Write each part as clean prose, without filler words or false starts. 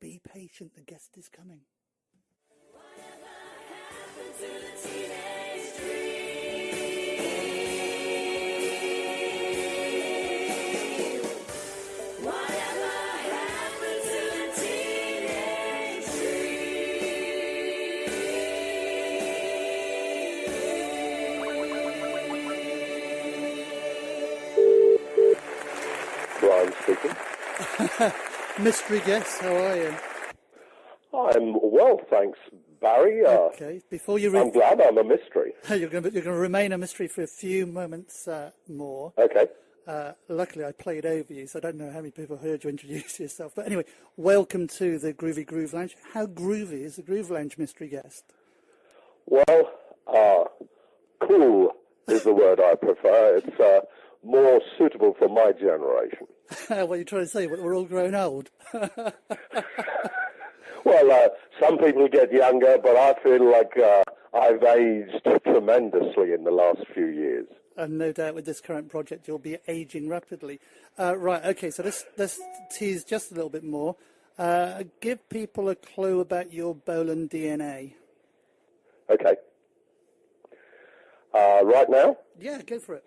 Be patient, the guest is coming. Whatever happened to the teenage dream? Whatever happened to the teenage dream? Brian speaking. Mystery guest, how are you? I'm well, thanks, Barry. Okay, before you... I'm glad I'm a mystery. You're going to remain a mystery for a few moments more. Okay. Luckily, I played over you, so I don't know how many people heard you introduce yourself. But anyway, welcome to the Groovy Groove Lounge. How groovy is the Groove Lounge mystery guest? Well, cool is the word I prefer. It's more suitable for my generation. What are you trying to say? We're all grown old? Well, some people get younger, but I feel like I've aged tremendously in the last few years. And no doubt with this current project, you'll be aging rapidly. Right, okay, so let's tease just a little bit more. Give people a clue about your Bolan DNA. Okay. Right now? Yeah, go for it.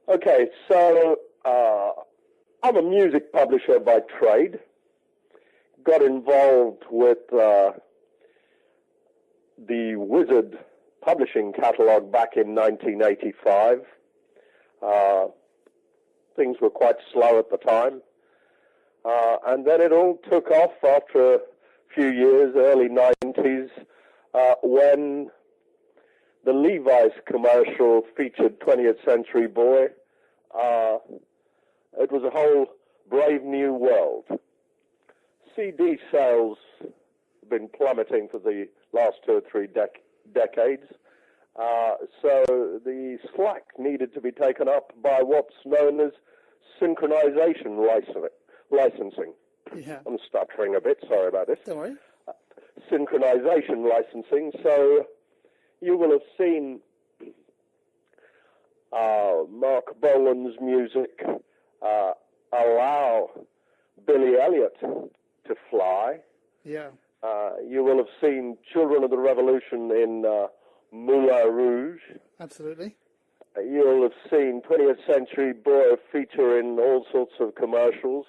Okay, so I'm a music publisher by trade. Got involved with the Wizard publishing catalogue back in 1985. Things were quite slow at the time. And then it all took off after a few years, early 90s, when the Levi's commercial featured 20th Century Boy. It was a whole brave new world. CD sales have been plummeting for the last 2 or 3 decades. So the slack needed to be taken up by what's known as synchronization licensing. Yeah. I'm stuttering a bit, sorry about this. Don't worry. Synchronization licensing. So you will have seen Mark Bolan's music allow Billy Elliot to fly. Yeah. You will have seen Children of the Revolution in Moulin Rouge. Absolutely. You'll have seen 20th Century Boy feature in all sorts of commercials.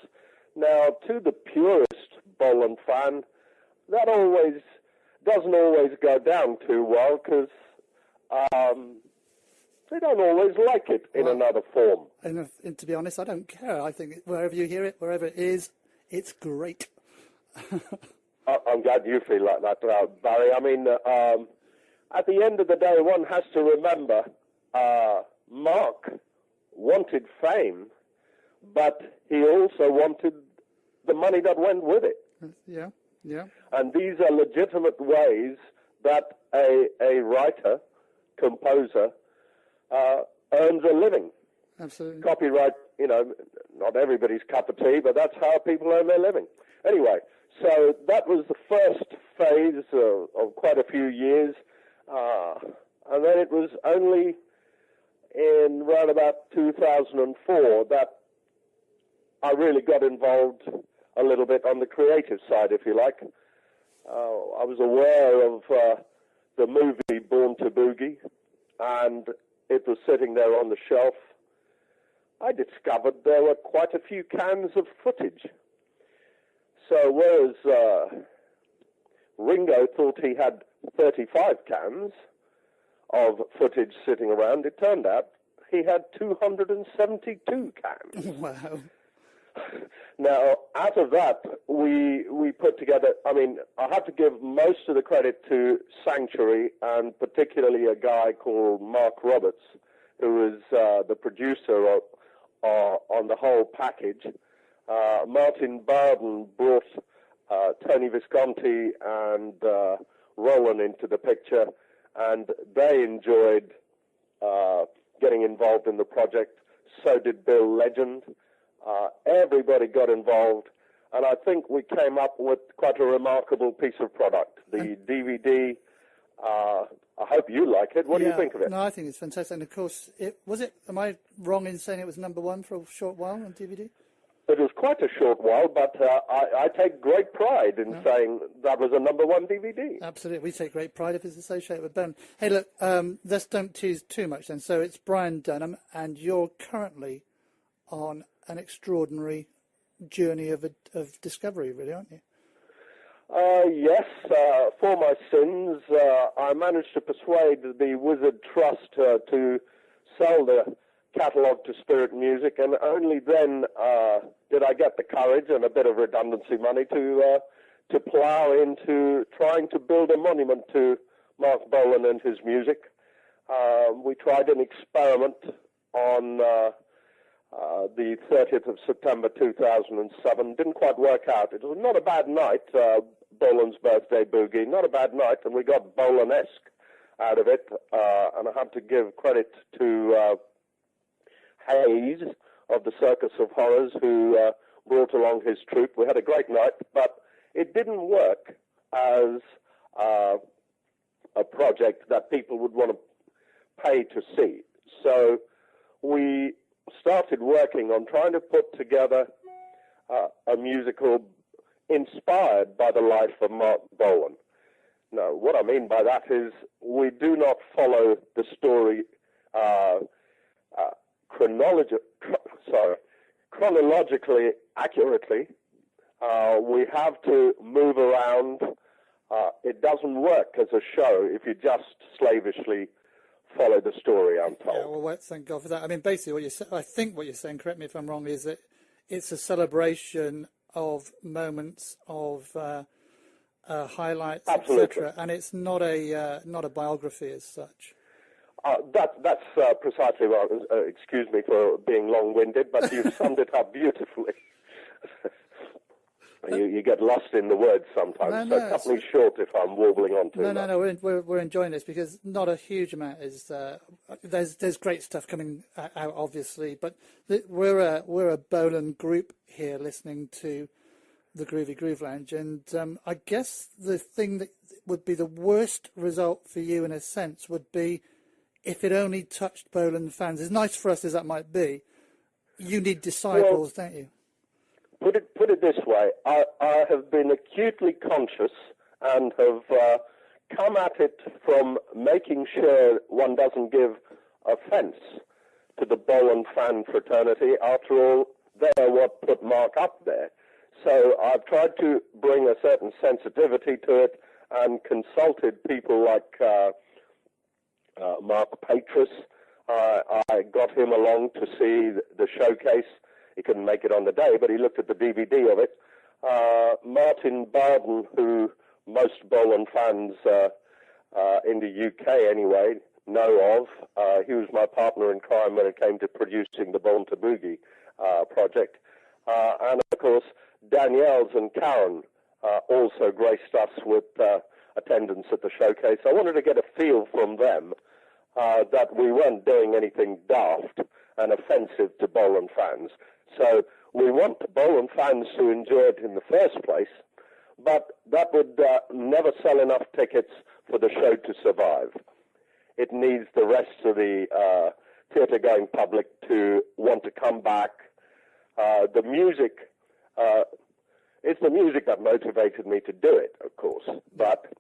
Now, to the purest Bolan fan, that doesn't always go down too well because they don't always like it in another form. And to be honest, I don't care. I think wherever you hear it, wherever it is, it's great. I'm glad you feel like that, Barry. I mean, at the end of the day, one has to remember Mark wanted fame, but he also wanted the money that went with it. Yeah, yeah. And these are legitimate ways that a writer, composer, earns a living. Absolutely. Copyright, not everybody's cup of tea, but that's how people earn their living. Anyway, so that was the first phase of quite a few years. And then it was only in around about 2004 that I really got involved a little bit on the creative side, if you like. I was aware of the movie Born to Boogie, and it was sitting there on the shelf. I discovered there were quite a few cans of footage. So whereas Ringo thought he had 35 cans of footage sitting around, it turned out he had 272 cans. Wow. Now, out of that, we put together, I mean, I have to give most of the credit to Sanctuary, and particularly a guy called Mark Roberts, who is the producer on the whole package. Martin Bowden brought Tony Visconti and Roland into the picture, and they enjoyed getting involved in the project. So did Bill Legend. Everybody got involved, and I think we came up with quite a remarkable piece of product. The DVD, I hope you like it. What do you think of it? No, I think it's fantastic. And of course, am I wrong in saying it was #1 for a short while on DVD? It was quite a short while, but I take great pride in saying that was a #1 DVD. Absolutely. We take great pride if it's associated with Dunham. Hey, look, let's don't tease too much then. So it's Brian Dunham, and you're currently on an extraordinary journey of discovery, really, aren't you? Yes, for my sins, I managed to persuade the Wizard Trust to sell the catalogue to Spirit Music, and only then did I get the courage and a bit of redundancy money to plough into trying to build a monument to Mark Bolan and his music. We tried an experiment on the 30th of September 2007. Didn't quite work out. It was not a bad night, Bolan's birthday boogie, not a bad night, and we got Bolan-esque out of it, and I have to give credit to Hayes of the Circus of Horrors, who brought along his troupe. We had a great night, but it didn't work as a project that people would want to pay to see. So we started working on trying to put together a musical inspired by the life of Mark Bolan. Now, what I mean by that is we do not follow the story chronologically accurately. We have to move around. It doesn't work as a show if you just slavishly follow the story, I'm told. Yeah, well, thank God for that. I mean, basically, I think what you're saying, correct me if I'm wrong, is that it's a celebration of moments of highlights, etc., and it's not a biography as such. That's precisely what. Excuse me for being long-winded, but you've summed it up beautifully. You get lost in the words sometimes, so cut me short if I'm warbling on too much. No, we're enjoying this because not a huge amount is there's great stuff coming out, obviously, but we're a Bolan group here listening to the Groovy Groove Lounge, and I guess the thing that would be the worst result for you in a sense would be if it only touched Bolan fans. As nice for us as that might be, you need disciples, don't you? Put it this way, I have been acutely conscious and have come at it from making sure one doesn't give offence to the Bolan fan fraternity. After all, they're what put Mark up there. So I've tried to bring a certain sensitivity to it and consulted people like Mark Patris. I got him along to see the showcase. He couldn't make it on the day, but he looked at the DVD of it. Martin Barden, who most Bolan fans in the UK anyway know of, he was my partner in crime when it came to producing the Born to Boogie project. And of course, Danielle's and Karen also graced us with attendance at the showcase. I wanted to get a feel from them that we weren't doing anything daft and offensive to Bolan fans. So we want Bolan fans to enjoy it in the first place, but that would never sell enough tickets for the show to survive. It needs the rest of the theatre-going public to want to come back. The music, it's the music that motivated me to do it, of course, but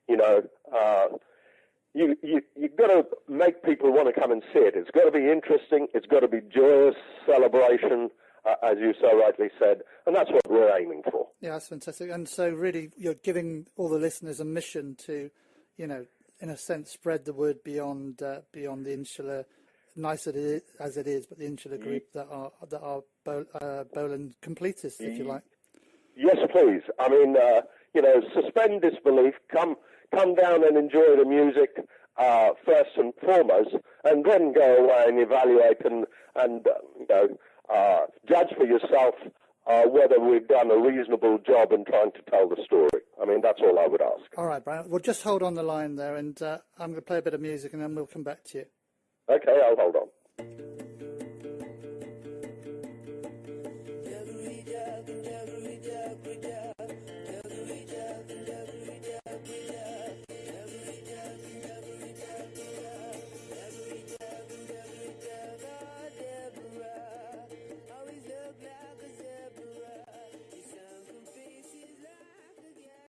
you know, you've got to make people want to come and see it. It's got to be interesting. It's got to be joyous celebration, as you so rightly said, and that's what we're aiming for. Yeah, that's fantastic. And so really you're giving all the listeners a mission to, you know, in a sense, spread the word beyond the insular, nice as it is, but the insular group that are Bolan completists, if you like. Yes, please. I mean, you know, suspend disbelief. Come down and enjoy the music first and foremost, and then go away and evaluate and you know, judge for yourself whether we've done a reasonable job in trying to tell the story. I mean, that's all I would ask. All right, Brian. Well, just hold on the line there, and I'm going to play a bit of music, and then we'll come back to you. Okay, I'll hold on.